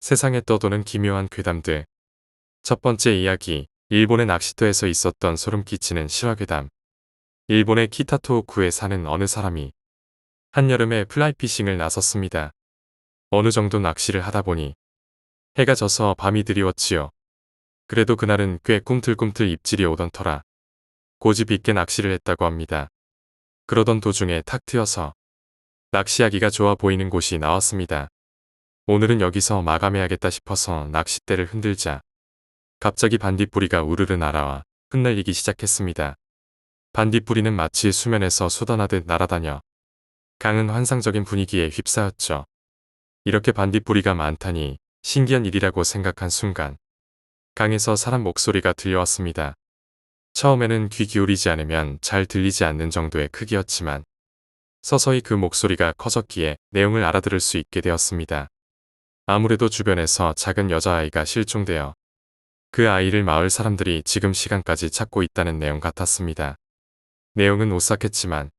세상에 떠도는 기묘한 괴담들. 첫 번째 이야기, 일본의 낚시터에서 있었던 소름 끼치는 실화괴담. 일본의 키타토호쿠에 사는 어느 사람이 한여름에 플라이피싱을 나섰습니다. 어느 정도 낚시를 하다 보니 해가 져서 밤이 드리웠지요. 그래도 그날은 꽤 꿈틀꿈틀 입질이 오던 터라 고집 있게 낚시를 했다고 합니다. 그러던 도중에 탁 트여서 낚시하기가 좋아 보이는 곳이 나왔습니다. 오늘은 여기서 마감해야겠다 싶어서 낚싯대를 흔들자 갑자기 반딧불이가 우르르 날아와 흩날리기 시작했습니다. 반딧불이는 마치 수면에서 솟아나듯 날아다녀 강은 환상적인 분위기에 휩싸였죠. 이렇게 반딧불이가 많다니 신기한 일이라고 생각한 순간 강에서 사람 목소리가 들려왔습니다. 처음에는 귀 기울이지 않으면 잘 들리지 않는 정도의 크기였지만 서서히 그 목소리가 커졌기에 내용을 알아들을 수 있게 되었습니다. 아무래도 주변에서 작은 여자아이가 실종되어 그 아이를 마을 사람들이 지금 시간까지 찾고 있다는 내용 같았습니다. 내용은 오싹했지만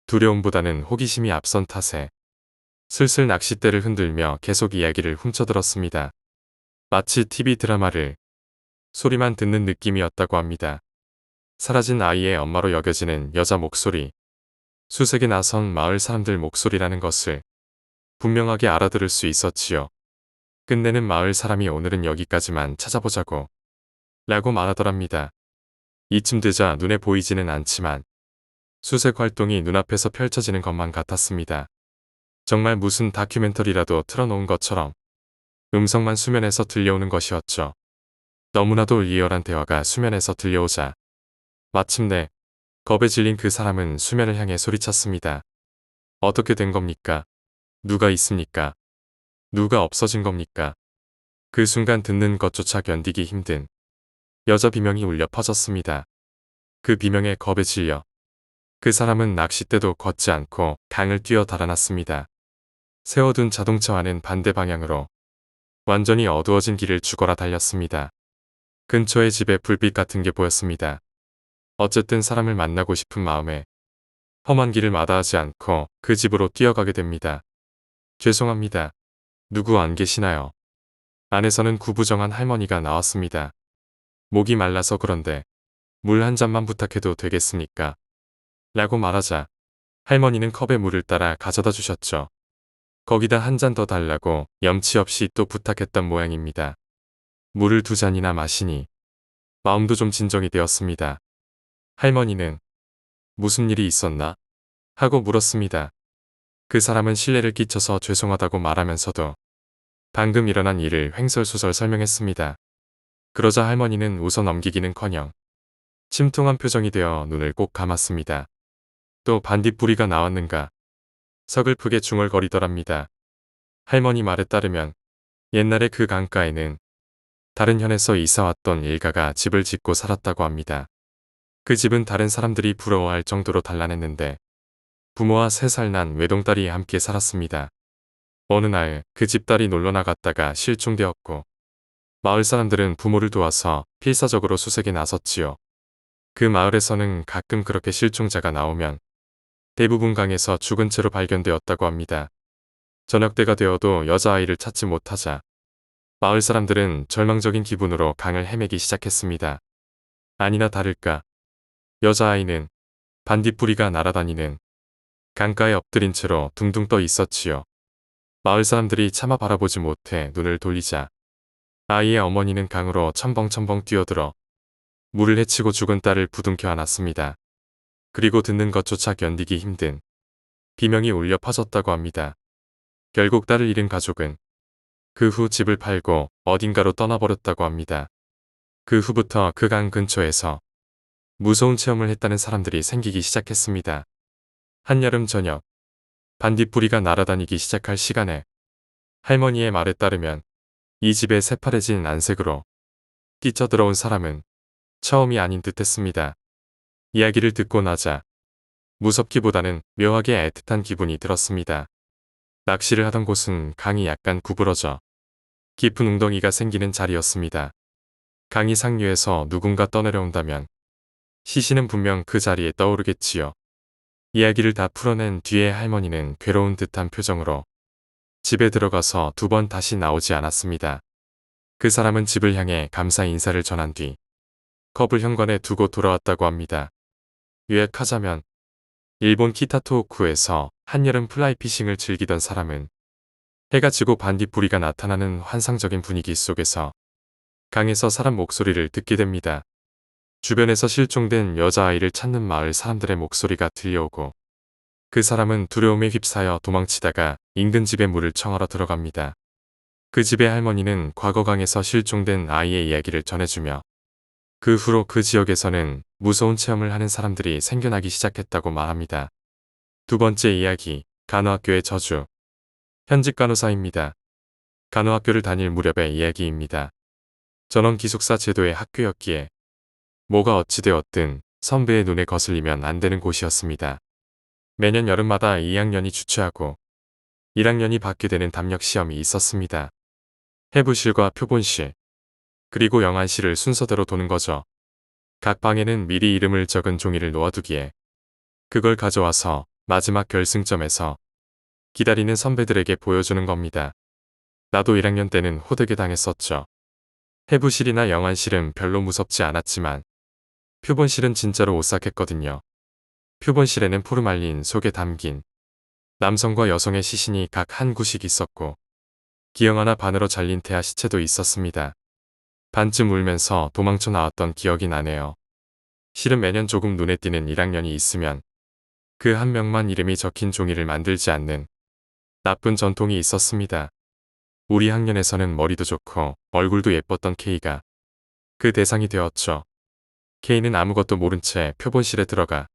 두려움보다는 호기심이 앞선 탓에 슬슬 낚싯대를 흔들며 계속 이야기를 훔쳐들었습니다. 마치 TV 드라마를 소리만 듣는 느낌이었다고 합니다. 사라진 아이의 엄마로 여겨지는 여자 목소리, 수색에 나선 마을 사람들 목소리라는 것을 분명하게 알아들을 수 있었지요. 끝내는 마을 사람이 오늘은 여기까지만 찾아보자고 라고 말하더랍니다. 이쯤 되자 눈에 보이지는 않지만 수색 활동이 눈앞에서 펼쳐지는 것만 같았습니다. 정말 무슨 다큐멘터리라도 틀어놓은 것처럼 음성만 수면에서 들려오는 것이었죠. 너무나도 리얼한 대화가 수면에서 들려오자 마침내 겁에 질린 그 사람은 수면을 향해 소리쳤습니다. 어떻게 된 겁니까? 누가 있습니까? 누가 없어진 겁니까? 그 순간 듣는 것조차 견디기 힘든 여자 비명이 울려 퍼졌습니다. 그 비명에 겁에 질려 그 사람은 낚싯대도 걷지 않고 강을 뛰어 달아났습니다. 세워둔 자동차와는 반대 방향으로 완전히 어두워진 길을 죽어라 달렸습니다. 근처의 집에 불빛 같은 게 보였습니다. 어쨌든 사람을 만나고 싶은 마음에 험한 길을 마다하지 않고 그 집으로 뛰어가게 됩니다. 죄송합니다. 누구 안 계시나요? 안에서는 구부정한 할머니가 나왔습니다. 목이 말라서 그런데 물 한 잔만 부탁해도 되겠습니까? 라고 말하자 할머니는 컵에 물을 따라 가져다 주셨죠. 거기다 한 잔 더 달라고 염치 없이 또 부탁했던 모양입니다. 물을 2잔이나 마시니 마음도 좀 진정이 되었습니다. 할머니는 무슨 일이 있었나? 하고 물었습니다. 그 사람은 실례를 끼쳐서 죄송하다고 말하면서도 방금 일어난 일을 횡설수설 설명했습니다. 그러자 할머니는 웃어 넘기기는커녕 침통한 표정이 되어 눈을 꼭 감았습니다. 또 반딧불이가 나왔는가 서글프게 중얼거리더랍니다. 할머니 말에 따르면 옛날에 그 강가에는 다른 현에서 이사왔던 일가가 집을 짓고 살았다고 합니다. 그 집은 다른 사람들이 부러워할 정도로 단란했는데 부모와 3살 난 외동딸이 함께 살았습니다. 어느 날 그 집딸이 놀러 나갔다가 실종되었고 마을 사람들은 부모를 도와서 필사적으로 수색에 나섰지요. 그 마을에서는 가끔 그렇게 실종자가 나오면 대부분 강에서 죽은 채로 발견되었다고 합니다. 저녁때가 되어도 여자아이를 찾지 못하자 마을 사람들은 절망적인 기분으로 강을 헤매기 시작했습니다. 아니나 다를까 여자아이는 반딧불이가 날아다니는 강가에 엎드린 채로 둥둥 떠 있었지요. 마을 사람들이 차마 바라보지 못해 눈을 돌리자 아이의 어머니는 강으로 첨벙첨벙 뛰어들어 물을 헤치고 죽은 딸을 부둥켜 안았습니다. 그리고 듣는 것조차 견디기 힘든 비명이 울려 퍼졌다고 합니다. 결국 딸을 잃은 가족은 그 후 집을 팔고 어딘가로 떠나버렸다고 합니다. 그 후부터 그 강 근처에서 무서운 체험을 했다는 사람들이 생기기 시작했습니다. 한여름 저녁, 반딧불이가 날아다니기 시작할 시간에 할머니의 말에 따르면 이 집에 새파래진 안색으로 뛰쳐들어온 사람은 처음이 아닌 듯했습니다. 이야기를 듣고 나자 무섭기보다는 묘하게 애틋한 기분이 들었습니다. 낚시를 하던 곳은 강이 약간 구부러져 깊은 웅덩이가 생기는 자리였습니다. 강이 상류에서 누군가 떠내려온다면 시신은 분명 그 자리에 떠오르겠지요. 이야기를 다 풀어낸 뒤에 할머니는 괴로운 듯한 표정으로 집에 들어가서 2번 다시 나오지 않았습니다. 그 사람은 집을 향해 감사 인사를 전한 뒤 컵을 현관에 두고 돌아왔다고 합니다. 요약하자면 일본 키타토호쿠에서 한여름 플라이피싱을 즐기던 사람은 해가 지고 반딧불이가 나타나는 환상적인 분위기 속에서 강에서 사람 목소리를 듣게 됩니다. 주변에서 실종된 여자아이를 찾는 마을 사람들의 목소리가 들려오고 그 사람은 두려움에 휩싸여 도망치다가 인근 집에 물을 청하러 들어갑니다. 그 집의 할머니는 과거 강에서 실종된 아이의 이야기를 전해주며 그 후로 그 지역에서는 무서운 체험을 하는 사람들이 생겨나기 시작했다고 말합니다. 2번째 이야기, 간호학교의 저주. 현직 간호사입니다. 간호학교를 다닐 무렵의 이야기입니다. 전원 기숙사 제도의 학교였기에 뭐가 어찌되었든 선배의 눈에 거슬리면 안 되는 곳이었습니다. 매년 여름마다 2학년이 주최하고 1학년이 받게 되는 담력 시험이 있었습니다. 해부실과 표본실, 그리고 영안실을 순서대로 도는 거죠. 각 방에는 미리 이름을 적은 종이를 놓아두기에 그걸 가져와서 마지막 결승점에서 기다리는 선배들에게 보여주는 겁니다. 나도 1학년 때는 호되게 당했었죠. 해부실이나 영안실은 별로 무섭지 않았지만 표본실은 진짜로 오싹했거든요. 표본실에는 포르말린 속에 담긴 남성과 여성의 시신이 각 한 구씩 있었고 기형 하나 반으로 잘린 태아 시체도 있었습니다. 반쯤 울면서 도망쳐 나왔던 기억이 나네요. 실은 매년 조금 눈에 띄는 1학년이 있으면 그 한 명만 이름이 적힌 종이를 만들지 않는 나쁜 전통이 있었습니다. 우리 학년에서는 머리도 좋고 얼굴도 예뻤던 K가 그 대상이 되었죠. K는 아무것도 모른 채 표본실에 들어가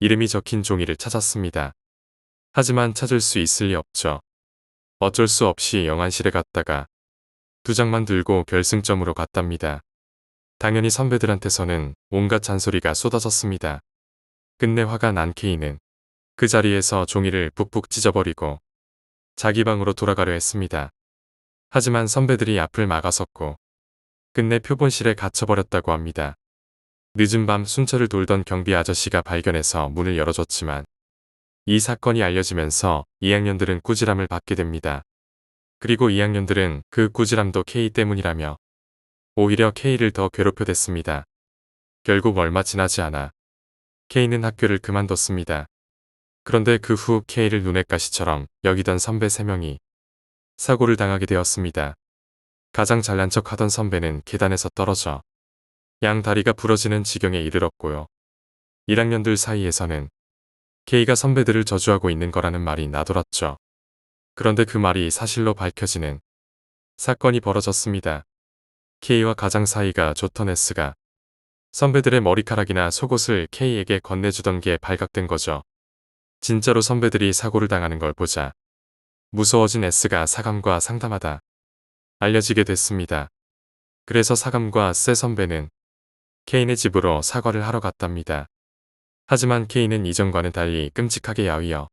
이름이 적힌 종이를 찾았습니다. 하지만 찾을 수 있을 리 없죠. 어쩔 수 없이 영안실에 갔다가 2장만 들고 결승점으로 갔답니다. 당연히 선배들한테서는 온갖 잔소리가 쏟아졌습니다. 끝내 화가 난 K는 그 자리에서 종이를 푹푹 찢어버리고 자기 방으로 돌아가려 했습니다. 하지만 선배들이 앞을 막아섰고 끝내 표본실에 갇혀버렸다고 합니다. 늦은 밤 순찰을 돌던 경비 아저씨가 발견해서 문을 열어줬지만 이 사건이 알려지면서 2학년들은 꾸지람을 받게 됩니다. 그리고 2학년들은 그 꾸지람도 K 때문이라며 오히려 K를 더 괴롭혀댔습니다. 결국 얼마 지나지 않아 K는 학교를 그만뒀습니다. 그런데 그 후 K를 눈엣 가시처럼 여기던 선배 3명이 사고를 당하게 되었습니다. 가장 잘난 척 하던 선배는 계단에서 떨어져 양 다리가 부러지는 지경에 이르렀고요. 1학년들 사이에서는 K가 선배들을 저주하고 있는 거라는 말이 나돌았죠. 그런데 그 말이 사실로 밝혀지는 사건이 벌어졌습니다. K와 가장 사이가 좋던 S가 선배들의 머리카락이나 속옷을 K에게 건네주던 게 발각된 거죠. 진짜로 선배들이 사고를 당하는 걸 보자 무서워진 S가 사감과 상담하다 알려지게 됐습니다. 그래서 사감과 세 선배는 K네 집으로 사과를 하러 갔답니다. 하지만 K는 이전과는 달리 끔찍하게 야위어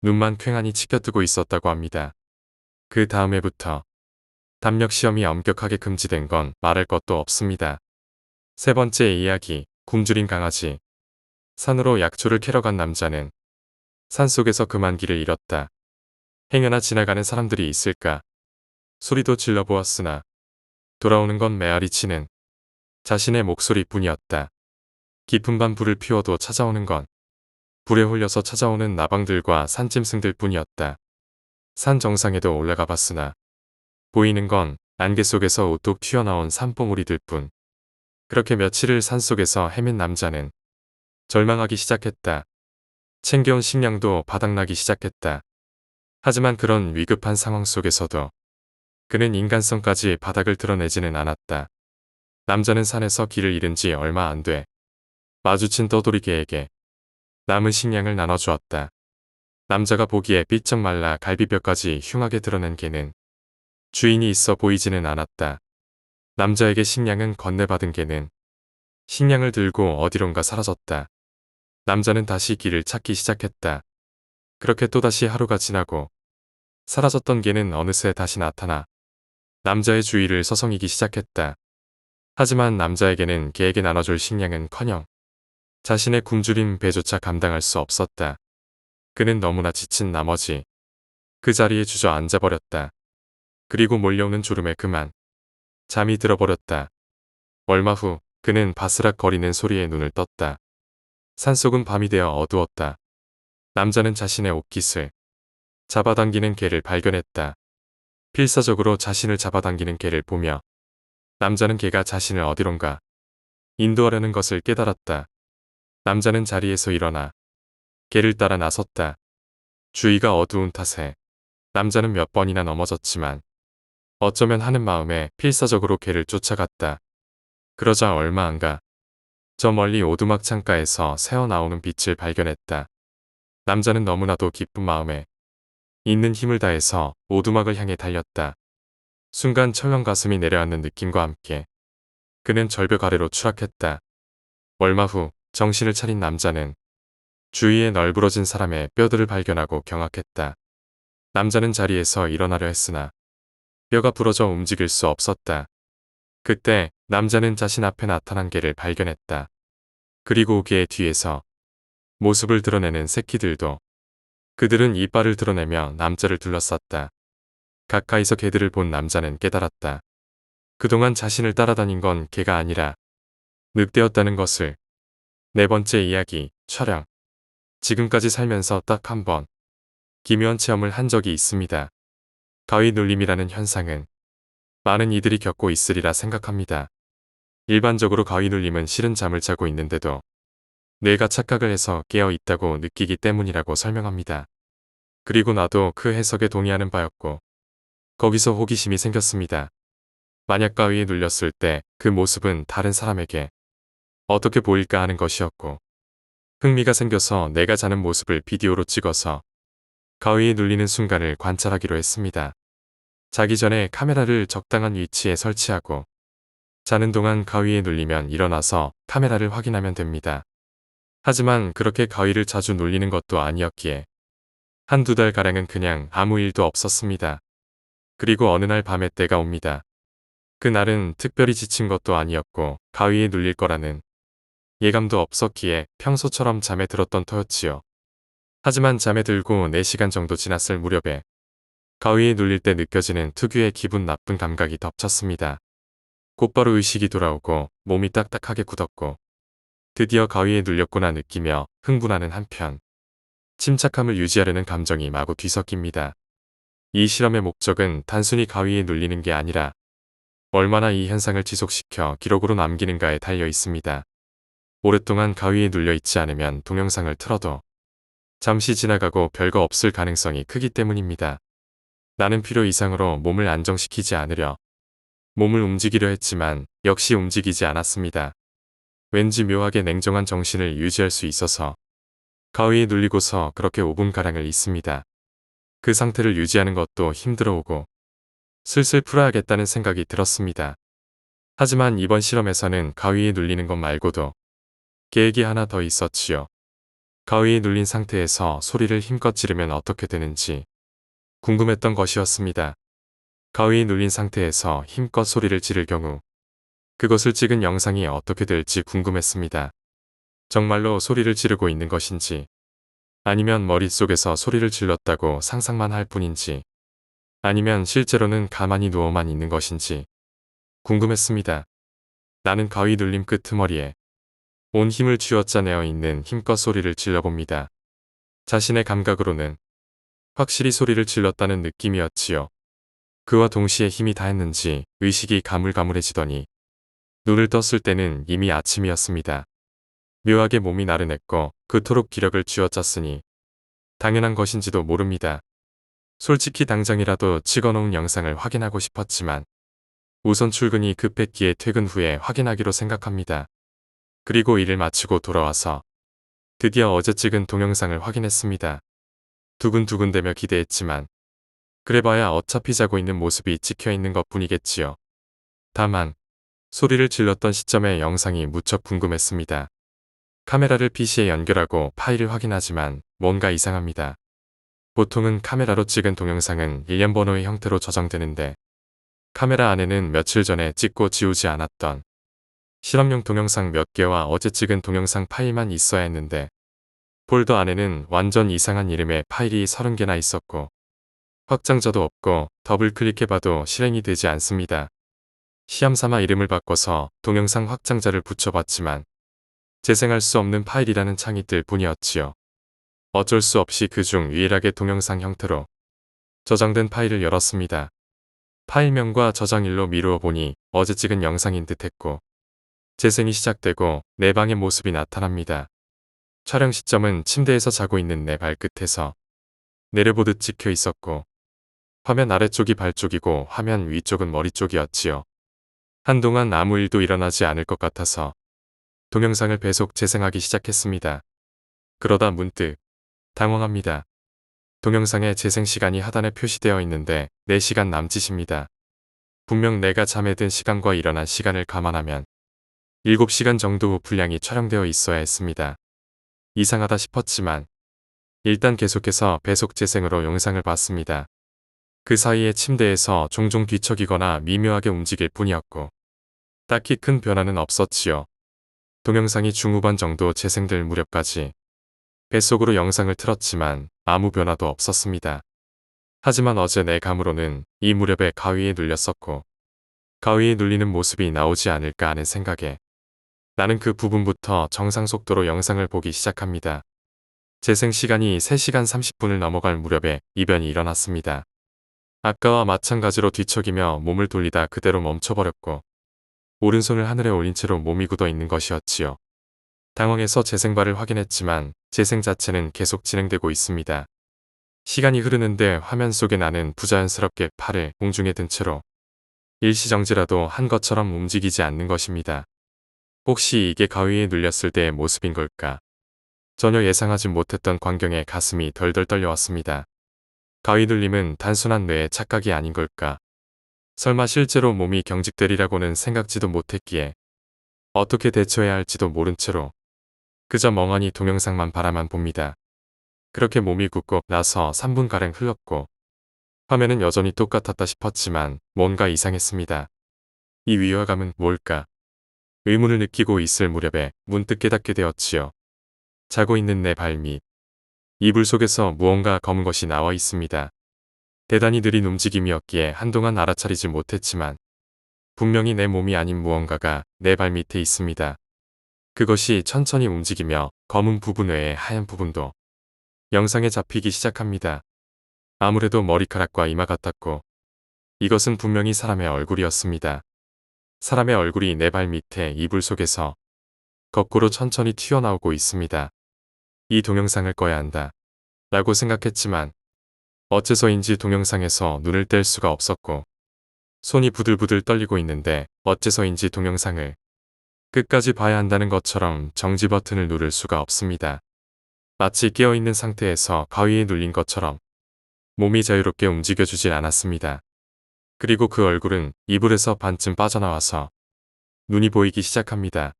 눈만 퀭하니 치켜뜨고 있었다고 합니다. 그 다음 해부터 담력 시험이 엄격하게 금지된 건 말할 것도 없습니다. 3번째 이야기, 굶주린 강아지. 산으로 약초를 캐러 간 남자는 산속에서 그만 길을 잃었다. 행여나 지나가는 사람들이 있을까? 소리도 질러보았으나 돌아오는 건 메아리 치는 자신의 목소리뿐이었다. 깊은 밤 불을 피워도 찾아오는 건 불에 홀려서 찾아오는 나방들과 산짐승들 뿐이었다. 산 정상에도 올라가 봤으나 보이는 건 안개 속에서 우뚝 튀어나온 산봉우리들 뿐. 그렇게 며칠을 산속에서 헤맨 남자는 절망하기 시작했다. 챙겨온 식량도 바닥나기 시작했다. 하지만 그런 위급한 상황 속에서도 그는 인간성까지 바닥을 드러내지는 않았다. 남자는 산에서 길을 잃은 지 얼마 안 돼 마주친 떠돌이개에게 남은 식량을 나눠주었다. 남자가 보기에 삐쩍 말라 갈비뼈까지 흉하게 드러낸 개는 주인이 있어 보이지는 않았다. 남자에게 식량은 건네받은 개는 식량을 들고 어디론가 사라졌다. 남자는 다시 길을 찾기 시작했다. 그렇게 또다시 하루가 지나고 사라졌던 개는 어느새 다시 나타나 남자의 주위를 서성이기 시작했다. 하지만 남자에게는 개에게 나눠줄 식량은커녕 자신의 굶주린 배조차 감당할 수 없었다. 그는 너무나 지친 나머지 그 자리에 주저앉아 버렸다. 그리고 몰려오는 졸음에 그만 잠이 들어버렸다. 얼마 후 그는 바스락 거리는 소리에 눈을 떴다. 산속은 밤이 되어 어두웠다. 남자는 자신의 옷깃을 잡아당기는 개를 발견했다. 필사적으로 자신을 잡아당기는 개를 보며 남자는 개가 자신을 어디론가 인도하려는 것을 깨달았다. 남자는 자리에서 일어나 개를 따라 나섰다. 주위가 어두운 탓에 남자는 몇 번이나 넘어졌지만 어쩌면 하는 마음에 필사적으로 개를 쫓아갔다. 그러자 얼마 안 가 저 멀리 오두막 창가에서 새어나오는 빛을 발견했다. 남자는 너무나도 기쁜 마음에 있는 힘을 다해서 오두막을 향해 달렸다. 순간 철렁 가슴이 내려앉는 느낌과 함께 그는 절벽 아래로 추락했다. 얼마 후 정신을 차린 남자는 주위에 널브러진 사람의 뼈들을 발견하고 경악했다. 남자는 자리에서 일어나려 했으나 뼈가 부러져 움직일 수 없었다. 그때 남자는 자신 앞에 나타난 개를 발견했다. 그리고 개의 뒤에서 모습을 드러내는 새끼들도 그들은 이빨을 드러내며 남자를 둘러쌌다. 가까이서 개들을 본 남자는 깨달았다. 그동안 자신을 따라다닌 건 개가 아니라 늑대였다는 것을. 네 번째 이야기, 촬영. 지금까지 살면서 딱 한 번 기묘한 체험을 한 적이 있습니다. 가위 눌림이라는 현상은 많은 이들이 겪고 있으리라 생각합니다. 일반적으로 가위 눌림은 싫은 잠을 자고 있는데도 뇌가 착각을 해서 깨어 있다고 느끼기 때문이라고 설명합니다. 그리고 나도 그 해석에 동의하는 바였고 거기서 호기심이 생겼습니다. 만약 가위에 눌렸을 때 그 모습은 다른 사람에게 어떻게 보일까 하는 것이었고 흥미가 생겨서 내가 자는 모습을 비디오로 찍어서 가위에 눌리는 순간을 관찰하기로 했습니다. 자기 전에 카메라를 적당한 위치에 설치하고 자는 동안 가위에 눌리면 일어나서 카메라를 확인하면 됩니다. 하지만 그렇게 가위를 자주 눌리는 것도 아니었기에 한두 달가량은 그냥 아무 일도 없었습니다. 그리고 어느 날 밤에 때가 옵니다. 그날은 특별히 지친 것도 아니었고 가위에 눌릴 거라는 예감도 없었기에 평소처럼 잠에 들었던 터였지요. 하지만 잠에 들고 4시간 정도 지났을 무렵에 가위에 눌릴 때 느껴지는 특유의 기분 나쁜 감각이 덮쳤습니다. 곧바로 의식이 돌아오고 몸이 딱딱하게 굳었고 드디어 가위에 눌렸구나 느끼며 흥분하는 한편 침착함을 유지하려는 감정이 마구 뒤섞입니다. 이 실험의 목적은 단순히 가위에 눌리는 게 아니라 얼마나 이 현상을 지속시켜 기록으로 남기는가에 달려 있습니다. 오랫동안 가위에 눌려 있지 않으면 동영상을 틀어도 잠시 지나가고 별거 없을 가능성이 크기 때문입니다. 나는 필요 이상으로 몸을 안정시키지 않으려 몸을 움직이려 했지만 역시 움직이지 않았습니다. 왠지 묘하게 냉정한 정신을 유지할 수 있어서 가위에 눌리고서 그렇게 5분가량을 있습니다. 그 상태를 유지하는 것도 힘들어오고 슬슬 풀어야겠다는 생각이 들었습니다. 하지만 이번 실험에서는 가위에 눌리는 것 말고도 계획이 하나 더 있었지요. 가위에 눌린 상태에서 소리를 힘껏 지르면 어떻게 되는지 궁금했던 것이었습니다. 가위에 눌린 상태에서 힘껏 소리를 지를 경우 그것을 찍은 영상이 어떻게 될지 궁금했습니다. 정말로 소리를 지르고 있는 것인지 아니면 머릿속에서 소리를 질렀다고 상상만 할 뿐인지 아니면 실제로는 가만히 누워만 있는 것인지 궁금했습니다. 나는 가위 눌림 끄트머리에 온 힘을 쥐어짜내어 있는 힘껏 소리를 질러봅니다. 자신의 감각으로는 확실히 소리를 질렀다는 느낌이었지요. 그와 동시에 힘이 다했는지 의식이 가물가물해지더니 눈을 떴을 때는 이미 아침이었습니다. 묘하게 몸이 나른했고 그토록 기력을 쥐어짰으니 당연한 것인지도 모릅니다. 솔직히 당장이라도 찍어놓은 영상을 확인하고 싶었지만 우선 출근이 급했기에 퇴근 후에 확인하기로 생각합니다. 그리고 일을 마치고 돌아와서 드디어 어제 찍은 동영상을 확인했습니다. 두근두근대며 기대했지만 그래봐야 어차피 자고 있는 모습이 찍혀있는 것뿐이겠지요. 다만 소리를 질렀던 시점의 영상이 무척 궁금했습니다. 카메라를 PC에 연결하고 파일을 확인하지만 뭔가 이상합니다. 보통은 카메라로 찍은 동영상은 일련 번호의 형태로 저장되는데 카메라 안에는 며칠 전에 찍고 지우지 않았던 실험용 동영상 몇 개와 어제 찍은 동영상 파일만 있어야 했는데 폴더 안에는 완전 이상한 이름의 파일이 30개나 있었고 확장자도 없고 더블 클릭해봐도 실행이 되지 않습니다. 시험삼아 이름을 바꿔서 동영상 확장자를 붙여봤지만 재생할 수 없는 파일이라는 창이 뜰 뿐이었지요. 어쩔 수 없이 그중 유일하게 동영상 형태로 저장된 파일을 열었습니다. 파일명과 저장일로 미루어 보니 어제 찍은 영상인 듯했고 재생이 시작되고 내 방의 모습이 나타납니다. 촬영 시점은 침대에서 자고 있는 내 발끝에서 내려보듯 찍혀 있었고 화면 아래쪽이 발쪽이고 화면 위쪽은 머리 쪽이었지요. 한동안 아무 일도 일어나지 않을 것 같아서 동영상을 배속 재생하기 시작했습니다. 그러다 문득 당황합니다. 동영상의 재생 시간이 하단에 표시되어 있는데 4시간 남짓입니다. 분명 내가 잠에 든 시간과 일어난 시간을 감안하면 7시간 정도 후 분량이 촬영되어 있어야 했습니다. 이상하다 싶었지만 일단 계속해서 배속 재생으로 영상을 봤습니다. 그 사이에 침대에서 종종 뒤척이거나 미묘하게 움직일 뿐이었고 딱히 큰 변화는 없었지요. 동영상이 중후반 정도 재생될 무렵까지 뱃속으로 영상을 틀었지만 아무 변화도 없었습니다. 하지만 어제 내 감으로는 이 무렵에 가위에 눌렸었고 가위에 눌리는 모습이 나오지 않을까 하는 생각에 나는 그 부분부터 정상 속도로 영상을 보기 시작합니다. 재생 시간이 3시간 30분을 넘어갈 무렵에 이변이 일어났습니다. 아까와 마찬가지로 뒤척이며 몸을 돌리다 그대로 멈춰버렸고 오른손을 하늘에 올린 채로 몸이 굳어 있는 것이었지요. 당황해서 재생바를 확인했지만 재생 자체는 계속 진행되고 있습니다. 시간이 흐르는데 화면 속에 나는 부자연스럽게 팔을 공중에 든 채로 일시정지라도 한 것처럼 움직이지 않는 것입니다. 혹시 이게 가위에 눌렸을 때의 모습인 걸까? 전혀 예상하지 못했던 광경에 가슴이 덜덜 떨려왔습니다. 가위 눌림은 단순한 뇌의 착각이 아닌 걸까? 설마 실제로 몸이 경직되리라고는 생각지도 못했기에 어떻게 대처해야 할지도 모른 채로 그저 멍하니 동영상만 바라만 봅니다. 그렇게 몸이 굳고 나서 3분가량 흘렀고 화면은 여전히 똑같았다 싶었지만 뭔가 이상했습니다. 이 위화감은 뭘까? 의문을 느끼고 있을 무렵에 문득 깨닫게 되었지요. 자고 있는 내 발 밑 이불 속에서 무언가 검은 것이 나와 있습니다. 대단히 느린 움직임이었기에 한동안 알아차리지 못했지만 분명히 내 몸이 아닌 무언가가 내 발 밑에 있습니다. 그것이 천천히 움직이며 검은 부분 외에 하얀 부분도 영상에 잡히기 시작합니다. 아무래도 머리카락과 이마 같았고 이것은 분명히 사람의 얼굴이었습니다. 사람의 얼굴이 내 발 밑에 이불 속에서 거꾸로 천천히 튀어나오고 있습니다. 이 동영상을 꺼야 한다 라고 생각했지만 어째서인지 동영상에서 눈을 뗄 수가 없었고 손이 부들부들 떨리고 있는데 어째서인지 동영상을 끝까지 봐야 한다는 것처럼 정지 버튼을 누를 수가 없습니다. 마치 깨어있는 상태에서 가위에 눌린 것처럼 몸이 자유롭게 움직여주질 않았습니다. 그리고 그 얼굴은 이불에서 반쯤 빠져나와서 눈이 보이기 시작합니다.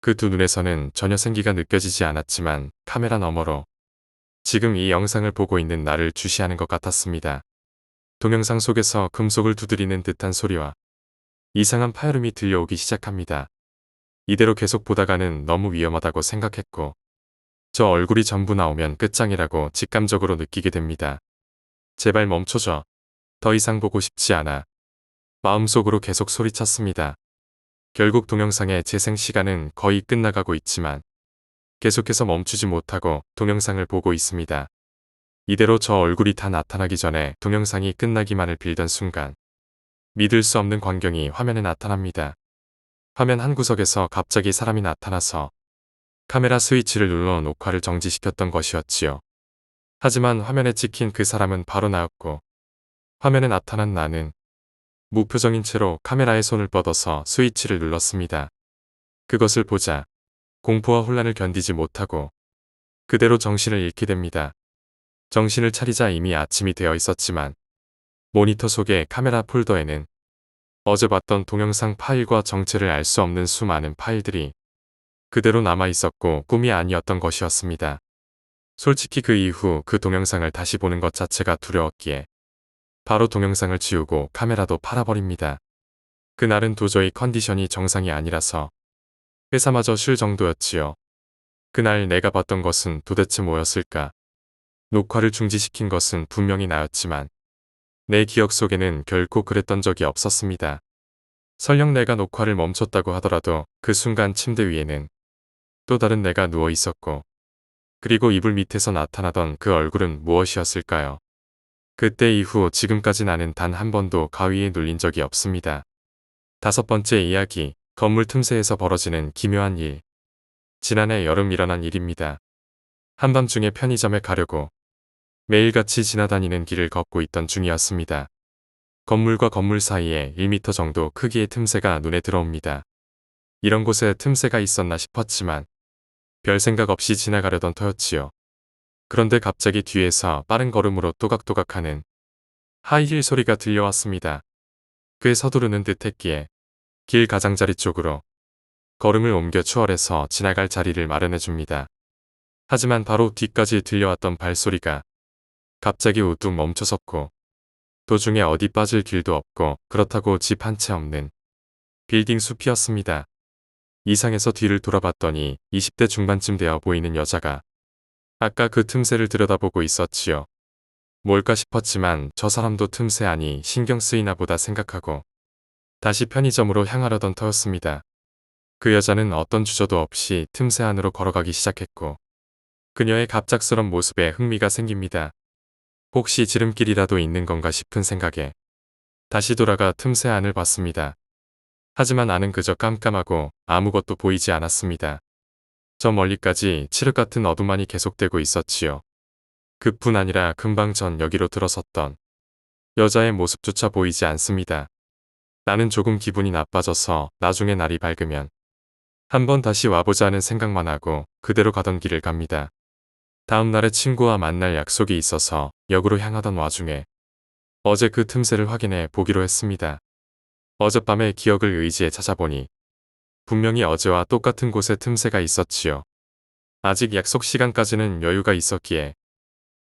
그 두 눈에서는 전혀 생기가 느껴지지 않았지만 카메라 너머로 지금 이 영상을 보고 있는 나를 주시하는 것 같았습니다. 동영상 속에서 금속을 두드리는 듯한 소리와 이상한 파열음이 들려오기 시작합니다. 이대로 계속 보다가는 너무 위험하다고 생각했고 저 얼굴이 전부 나오면 끝장이라고 직감적으로 느끼게 됩니다. 제발 멈춰줘. 더 이상 보고 싶지 않아. 마음속으로 계속 소리쳤습니다. 결국 동영상의 재생 시간은 거의 끝나가고 있지만 계속해서 멈추지 못하고 동영상을 보고 있습니다. 이대로 저 얼굴이 다 나타나기 전에 동영상이 끝나기만을 빌던 순간 믿을 수 없는 광경이 화면에 나타납니다. 화면 한 구석에서 갑자기 사람이 나타나서 카메라 스위치를 눌러 녹화를 정지시켰던 것이었지요. 하지만 화면에 찍힌 그 사람은 바로 나였고 화면에 나타난 나는 무표정인 채로 카메라에 손을 뻗어서 스위치를 눌렀습니다. 그것을 보자 공포와 혼란을 견디지 못하고 그대로 정신을 잃게 됩니다. 정신을 차리자 이미 아침이 되어 있었지만 모니터 속의 카메라 폴더에는 어제 봤던 동영상 파일과 정체를 알 수 없는 수많은 파일들이 그대로 남아 있었고 꿈이 아니었던 것이었습니다. 솔직히 그 이후 그 동영상을 다시 보는 것 자체가 두려웠기에 바로 동영상을 지우고 카메라도 팔아버립니다. 그날은 도저히 컨디션이 정상이 아니라서 회사마저 쉴 정도였지요. 그날 내가 봤던 것은 도대체 뭐였을까? 녹화를 중지시킨 것은 분명히 나였지만 내 기억 속에는 결코 그랬던 적이 없었습니다. 설령 내가 녹화를 멈췄다고 하더라도 그 순간 침대 위에는 또 다른 내가 누워 있었고, 그리고 이불 밑에서 나타나던 그 얼굴은 무엇이었을까요? 그때 이후 지금까지 나는 단 한 번도 가위에 눌린 적이 없습니다. 5번째 이야기, 건물 틈새에서 벌어지는 기묘한 일. 지난해 여름 일어난 일입니다. 한밤중에 편의점에 가려고 매일같이 지나다니는 길을 걷고 있던 중이었습니다. 건물과 건물 사이에 1m 정도 크기의 틈새가 눈에 들어옵니다. 이런 곳에 틈새가 있었나 싶었지만 별 생각 없이 지나가려던 터였지요. 그런데 갑자기 뒤에서 빠른 걸음으로 또각또각하는 하이힐 소리가 들려왔습니다. 꽤 서두르는 듯 했기에 길 가장자리 쪽으로 걸음을 옮겨 추월해서 지나갈 자리를 마련해줍니다. 하지만 바로 뒤까지 들려왔던 발소리가 갑자기 우뚝 멈춰섰고, 도중에 어디 빠질 길도 없고 그렇다고 집 한 채 없는 빌딩 숲이었습니다. 이상해서 뒤를 돌아봤더니 20대 중반쯤 되어 보이는 여자가 아까 그 틈새를 들여다보고 있었지요. 뭘까 싶었지만 저 사람도 틈새 아니 신경 쓰이나 보다 생각하고 다시 편의점으로 향하려던 터였습니다. 그 여자는 어떤 주저도 없이 틈새 안으로 걸어가기 시작했고, 그녀의 갑작스런 모습에 흥미가 생깁니다. 혹시 지름길이라도 있는 건가 싶은 생각에 다시 돌아가 틈새 안을 봤습니다. 하지만 안은 그저 깜깜하고 아무것도 보이지 않았습니다. 저 멀리까지 칠흑 같은 어둠만이 계속되고 있었지요. 그뿐 아니라 금방 전 여기로 들어섰던 여자의 모습조차 보이지 않습니다. 나는 조금 기분이 나빠져서 나중에 날이 밝으면 한번 다시 와보자는 생각만 하고 그대로 가던 길을 갑니다. 다음 날에 친구와 만날 약속이 있어서 역으로 향하던 와중에 어제 그 틈새를 확인해 보기로 했습니다. 어젯밤에 기억을 의지해 찾아보니 분명히 어제와 똑같은 곳에 틈새가 있었지요. 아직 약속 시간까지는 여유가 있었기에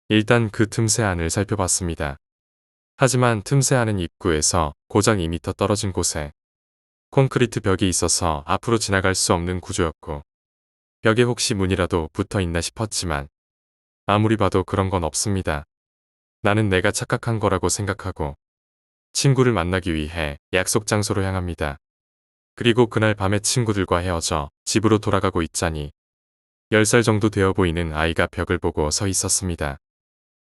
일단 그 틈새 안을 살펴봤습니다. 하지만 틈새 안은 입구에서 고작 2m 떨어진 곳에 콘크리트 벽이 있어서 앞으로 지나갈 수 없는 구조였고, 벽에 혹시 문이라도 붙어 있나 싶었지만 아무리 봐도 그런 건 없습니다. 나는 내가 착각한 거라고 생각하고 친구를 만나기 위해 약속 장소로 향합니다. 그리고 그날 밤에 친구들과 헤어져 집으로 돌아가고 있자니 10살 정도 되어 보이는 아이가 벽을 보고 서 있었습니다.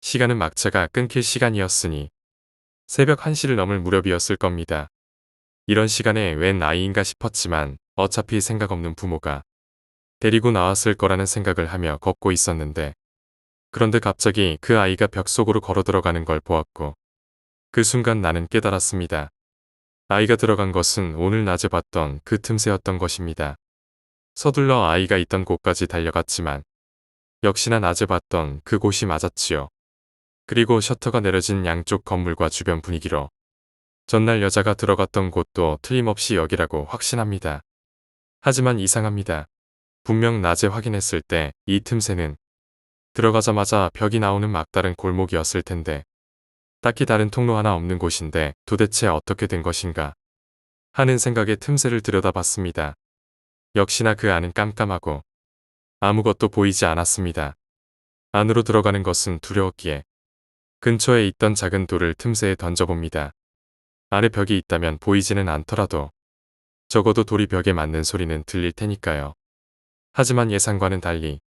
시간은 막차가 끊길 시간이었으니 새벽 1시를 넘을 무렵이었을 겁니다. 이런 시간에 웬 아이인가 싶었지만 어차피 생각 없는 부모가 데리고 나왔을 거라는 생각을 하며 걷고 있었는데, 그런데 갑자기 그 아이가 벽 속으로 걸어 들어가는 걸 보았고, 그 순간 나는 깨달았습니다. 아이가 들어간 것은 오늘 낮에 봤던 그 틈새였던 것입니다. 서둘러 아이가 있던 곳까지 달려갔지만 역시나 낮에 봤던 그곳이 맞았지요. 그리고 셔터가 내려진 양쪽 건물과 주변 분위기로 전날 여자가 들어갔던 곳도 틀림없이 여기라고 확신합니다. 하지만 이상합니다. 분명 낮에 확인했을 때 이 틈새는 들어가자마자 벽이 나오는 막다른 골목이었을 텐데 딱히 다른 통로 하나 없는 곳인데 도대체 어떻게 된 것인가 하는 생각에 틈새를 들여다봤습니다. 역시나 그 안은 깜깜하고 아무것도 보이지 않았습니다. 안으로 들어가는 것은 두려웠기에 근처에 있던 작은 돌을 틈새에 던져봅니다. 안에 벽이 있다면 보이지는 않더라도 적어도 돌이 벽에 맞는 소리는 들릴 테니까요. 하지만 예상과는 달리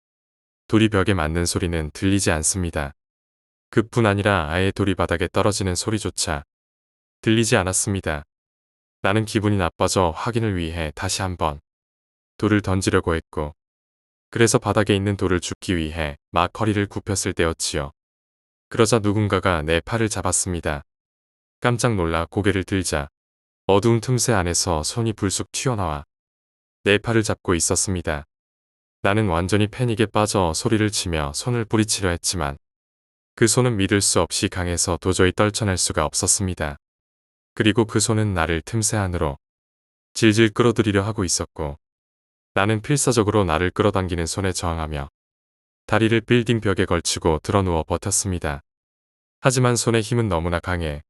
돌이 벽에 맞는 소리는 들리지 않습니다. 그뿐 아니라 아예 돌이 바닥에 떨어지는 소리조차 들리지 않았습니다. 나는 기분이 나빠져 확인을 위해 다시 한번 돌을 던지려고 했고, 그래서 바닥에 있는 돌을 줍기 위해 막 허리를 굽혔을 때였지요. 그러자 누군가가 내 팔을 잡았습니다. 깜짝 놀라 고개를 들자 어두운 틈새 안에서 손이 불쑥 튀어나와 내 팔을 잡고 있었습니다. 나는 완전히 패닉에 빠져 소리를 치며 손을 뿌리치려 했지만 그 손은 믿을 수 없이 강해서 도저히 떨쳐낼 수가 없었습니다. 그리고 그 손은 나를 틈새 안으로 질질 끌어들이려 하고 있었고, 나는 필사적으로 나를 끌어당기는 손에 저항하며 다리를 빌딩 벽에 걸치고 드러누워 버텼습니다. 하지만 손의 힘은 너무나 강해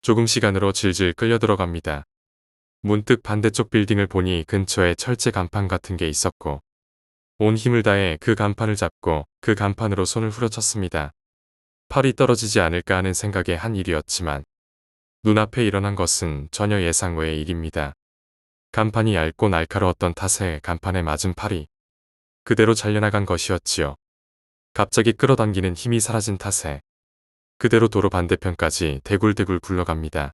조금 시간으로 질질 끌려 들어갑니다. 문득 반대쪽 빌딩을 보니 근처에 철제 간판 같은 게 있었고, 온 힘을 다해 그 간판을 잡고 그 간판으로 손을 후려쳤습니다. 팔이 떨어지지 않을까 하는 생각에 한 일이었지만 눈앞에 일어난 것은 전혀 예상 외의 일입니다. 간판이 얇고 날카로웠던 탓에 간판에 맞은 팔이 그대로 잘려나간 것이었지요. 갑자기 끌어당기는 힘이 사라진 탓에 그대로 도로 반대편까지 대굴대굴 굴러갑니다.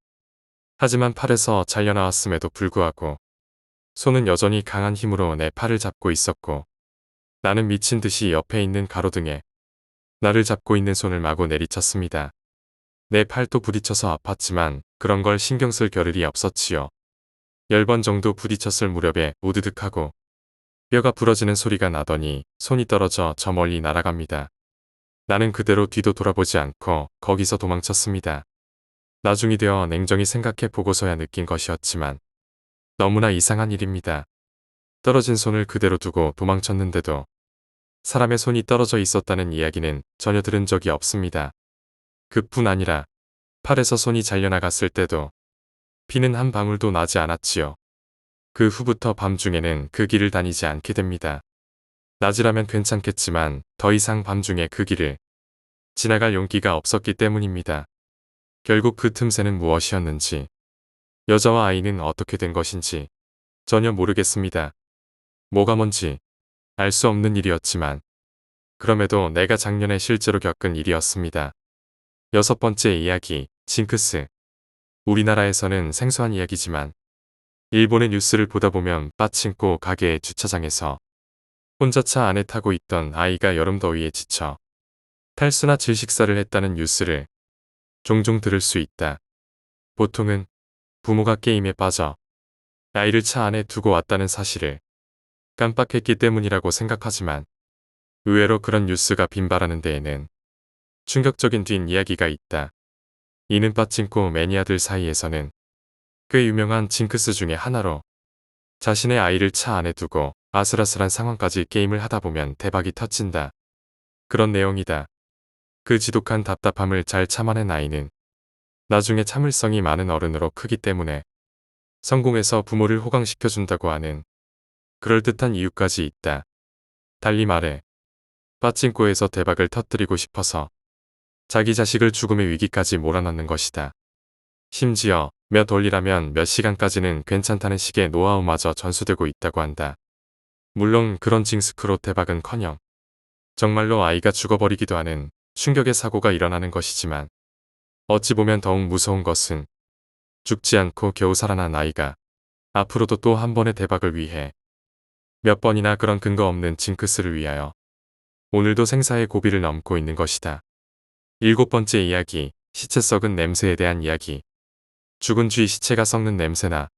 하지만 팔에서 잘려나왔음에도 불구하고 손은 여전히 강한 힘으로 내 팔을 잡고 있었고 나는 미친 듯이 옆에 있는 가로등에 나를 잡고 있는 손을 마구 내리쳤습니다. 내 팔도 부딪혀서 아팠지만 그런 걸 신경 쓸 겨를이 없었지요. 10번 정도 부딪혔을 무렵에 우드득하고 뼈가 부러지는 소리가 나더니 손이 떨어져 저 멀리 날아갑니다. 나는 그대로 뒤도 돌아보지 않고 거기서 도망쳤습니다. 나중이 되어 냉정히 생각해 보고서야 느낀 것이었지만 너무나 이상한 일입니다. 떨어진 손을 그대로 두고 도망쳤는데도 사람의 손이 떨어져 있었다는 이야기는 전혀 들은 적이 없습니다. 그뿐 아니라 팔에서 손이 잘려나갔을 때도 피는 한 방울도 나지 않았지요. 그 후부터 밤중에는 그 길을 다니지 않게 됩니다. 낮이라면 괜찮겠지만 더 이상 밤중에 그 길을 지나갈 용기가 없었기 때문입니다. 결국 그 틈새는 무엇이었는지, 여자와 아이는 어떻게 된 것인지 전혀 모르겠습니다. 뭐가 뭔지 알 수 없는 일이었지만 그럼에도 내가 작년에 실제로 겪은 일이었습니다. 6번째 이야기, 징크스. 우리나라에서는 생소한 이야기지만 일본의 뉴스를 보다 보면 빠친코 가게의 주차장에서 혼자 차 안에 타고 있던 아이가 여름 더위에 지쳐 탈수나 질식사를 했다는 뉴스를 종종 들을 수 있다. 보통은 부모가 게임에 빠져 아이를 차 안에 두고 왔다는 사실을 깜빡했기 때문이라고 생각하지만 의외로 그런 뉴스가 빈발하는 데에는 충격적인 뒷이야기가 있다. 이는 빠친코 매니아들 사이에서는 꽤 유명한 징크스 중의 하나로 자신의 아이를 차 안에 두고 아슬아슬한 상황까지 게임을 하다 보면 대박이 터진다. 그런 내용이다. 그 지독한 답답함을 잘 참아낸 아이는 나중에 참을성이 많은 어른으로 크기 때문에 성공해서 부모를 호강시켜준다고 하는 그럴듯한 이유까지 있다. 달리 말해 빠친코에서 대박을 터뜨리고 싶어서 자기 자식을 죽음의 위기까지 몰아넣는 것이다. 심지어 몇 월이라면 몇 시간까지는 괜찮다는 식의 노하우마저 전수되고 있다고 한다. 물론 그런 징스크로 대박은커녕 정말로 아이가 죽어버리기도 하는 충격의 사고가 일어나는 것이지만 어찌 보면 더욱 무서운 것은 죽지 않고 겨우 살아난 아이가 앞으로도 또 한 번의 대박을 위해 몇 번이나 그런 근거 없는 징크스를 위하여 오늘도 생사의 고비를 넘고 있는 것이다. 7번째 이야기, 시체 썩은 냄새에 대한 이야기. 죽은 쥐 시체가 썩는 냄새나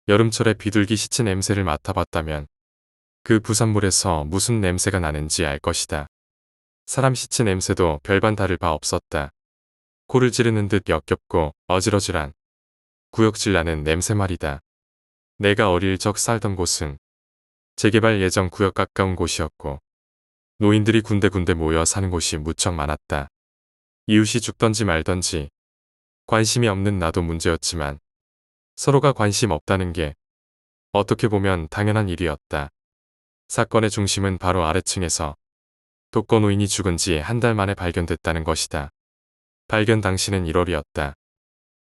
여름철에 비둘기 시체 냄새를 맡아봤다면 그 부산물에서 무슨 냄새가 나는지 알 것이다. 사람 시체 냄새도 별반 다를 바 없었다. 코를 찌르는 듯 역겹고 어질어질한 구역질 나는 냄새 말이다. 내가 어릴 적 살던 곳은 재개발 예정 구역 가까운 곳이었고 노인들이 군데군데 모여 사는 곳이 무척 많았다. 이웃이 죽던지 말던지 관심이 없는 나도 문제였지만 서로가 관심 없다는 게 어떻게 보면 당연한 일이었다. 사건의 중심은 바로 아래층에서 독거노인이 죽은 지 한 달 만에 발견됐다는 것이다. 발견 당시는 1월이었다.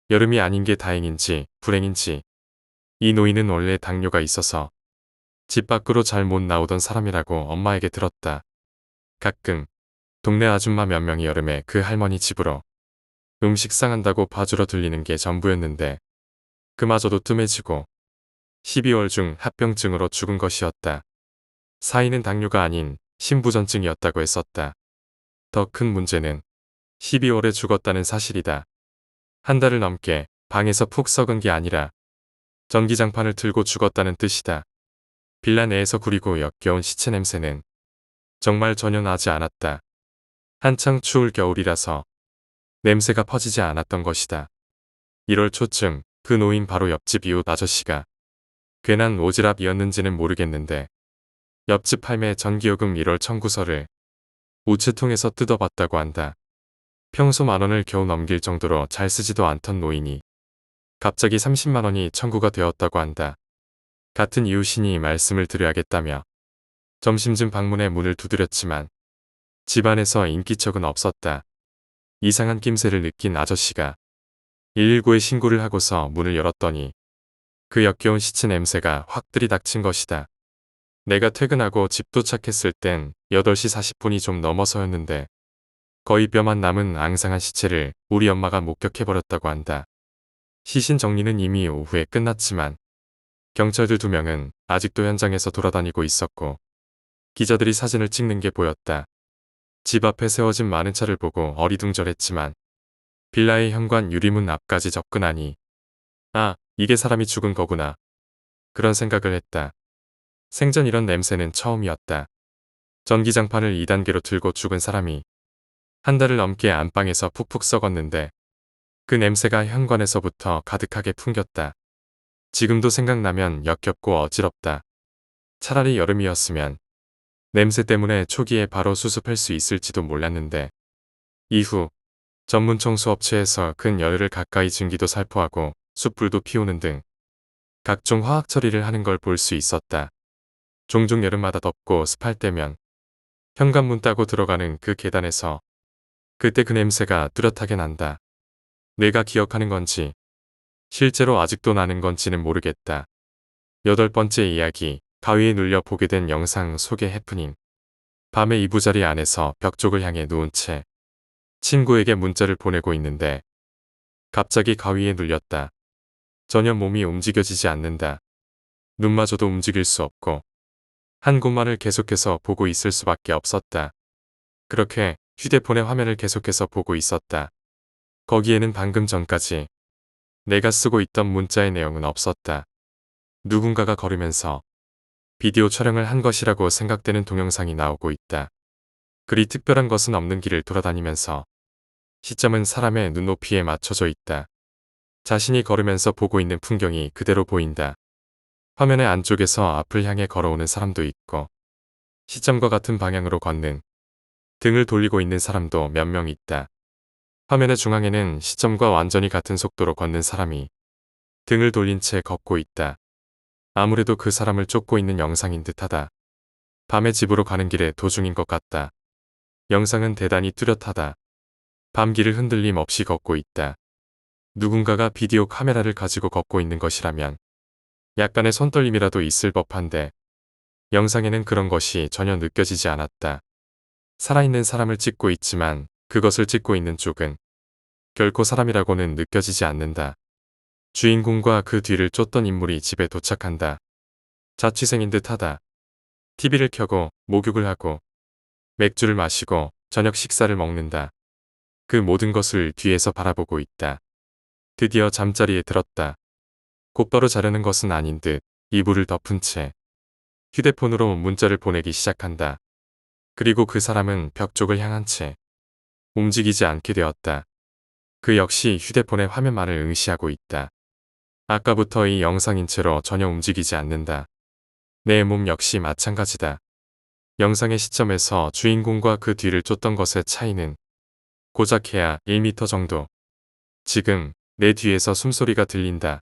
여름이 아닌 게 다행인지 불행인지 이 노인은 원래 당뇨가 있어서 집 밖으로 잘 못 나오던 사람이라고 엄마에게 들었다. 가끔 동네 아줌마 몇 명이 여름에 그 할머니 집으로 음식 상한다고 봐주러 들리는 게 전부였는데 그마저도 뜸해지고 12월 중 합병증으로 죽은 것이었다. 사인은 당뇨가 아닌 심부전증이었다고 했었다. 더 큰 문제는 12월에 죽었다는 사실이다. 한 달을 넘게 방에서 푹 썩은 게 아니라 전기장판을 틀고 죽었다는 뜻이다. 빌라 내에서 구리고 역겨운 시체 냄새는 정말 전혀 나지 않았다. 한창 추울 겨울이라서 냄새가 퍼지지 않았던 것이다. 1월 초쯤 그 노인 바로 옆집 이웃 아저씨가 괜한 오지랖이었는지는 모르겠는데 옆집 할매 전기요금 1월 청구서를 우체통에서 뜯어봤다고 한다. 평소 10,000원을 겨우 넘길 정도로 잘 쓰지도 않던 노인이 갑자기 30만 원이 청구가 되었다고 한다. 같은 이웃이니 말씀을 드려야겠다며 점심쯤 방문해 문을 두드렸지만 집안에서 인기척은 없었다. 이상한 낌새를 느낀 아저씨가 119에 신고를 하고서 문을 열었더니 그 역겨운 시체 냄새가 확 들이닥친 것이다. 내가 퇴근하고 집 도착했을 땐 8시 40분이 좀 넘어서였는데 거의 뼈만 남은 앙상한 시체를 우리 엄마가 목격해버렸다고 한다. 시신 정리는 이미 오후에 끝났지만 경찰들 2명은 아직도 현장에서 돌아다니고 있었고 기자들이 사진을 찍는 게 보였다. 집 앞에 세워진 많은 차를 보고 어리둥절했지만 빌라의 현관 유리문 앞까지 접근하니 아, 이게 사람이 죽은 거구나. 그런 생각을 했다. 생전 이런 냄새는 처음이었다. 전기장판을 2단계로 틀고 죽은 사람이 한 달을 넘게 안방에서 푹푹 썩었는데 그 냄새가 현관에서부터 가득하게 풍겼다. 지금도 생각나면 역겹고 어지럽다. 차라리 여름이었으면 냄새 때문에 초기에 바로 수습할 수 있을지도 몰랐는데 이후 전문 청소업체에서 근 열흘을 가까이 증기도 살포하고 숯불도 피우는 등 각종 화학 처리를 하는 걸 볼 수 있었다. 종종 여름마다 덥고 습할 때면 현관문 따고 들어가는 그 계단에서 그때 그 냄새가 뚜렷하게 난다. 내가 기억하는 건지 실제로 아직도 나는 건지는 모르겠다. 8번째 이야기, 가위에 눌려 보게 된 영상 소개 해프닝. 밤에 이부자리 안에서 벽 쪽을 향해 누운 채 친구에게 문자를 보내고 있는데 갑자기 가위에 눌렸다. 전혀 몸이 움직여지지 않는다. 눈마저도 움직일 수 없고 한 곳만을 계속해서 보고 있을 수밖에 없었다. 그렇게 휴대폰의 화면을 계속해서 보고 있었다. 거기에는 방금 전까지 내가 쓰고 있던 문자의 내용은 없었다. 누군가가 걸으면서 비디오 촬영을 한 것이라고 생각되는 동영상이 나오고 있다. 그리 특별한 것은 없는 길을 돌아다니면서 시점은 사람의 눈높이에 맞춰져 있다. 자신이 걸으면서 보고 있는 풍경이 그대로 보인다. 화면의 안쪽에서 앞을 향해 걸어오는 사람도 있고 시점과 같은 방향으로 걷는 등을 돌리고 있는 사람도 몇 명 있다. 화면의 중앙에는 시점과 완전히 같은 속도로 걷는 사람이 등을 돌린 채 걷고 있다. 아무래도 그 사람을 쫓고 있는 영상인 듯하다. 밤에 집으로 가는 길의 도중인 것 같다. 영상은 대단히 뚜렷하다. 밤길을 흔들림 없이 걷고 있다. 누군가가 비디오 카메라를 가지고 걷고 있는 것이라면 약간의 손떨림이라도 있을 법한데 영상에는 그런 것이 전혀 느껴지지 않았다. 살아있는 사람을 찍고 있지만 그것을 찍고 있는 쪽은 결코 사람이라고는 느껴지지 않는다. 주인공과 그 뒤를 쫓던 인물이 집에 도착한다. 자취생인 듯하다. TV를 켜고 목욕을 하고 맥주를 마시고 저녁 식사를 먹는다. 그 모든 것을 뒤에서 바라보고 있다. 드디어 잠자리에 들었다. 곧바로 자려는 것은 아닌 듯 이불을 덮은 채 휴대폰으로 문자를 보내기 시작한다. 그리고 그 사람은 벽 쪽을 향한 채 움직이지 않게 되었다. 그 역시 휴대폰의 화면만을 응시하고 있다. 아까부터 이 영상인 채로 전혀 움직이지 않는다. 내 몸 역시 마찬가지다. 영상의 시점에서 주인공과 그 뒤를 쫓던 것의 차이는 고작 해야 1m 정도. 지금 내 뒤에서 숨소리가 들린다.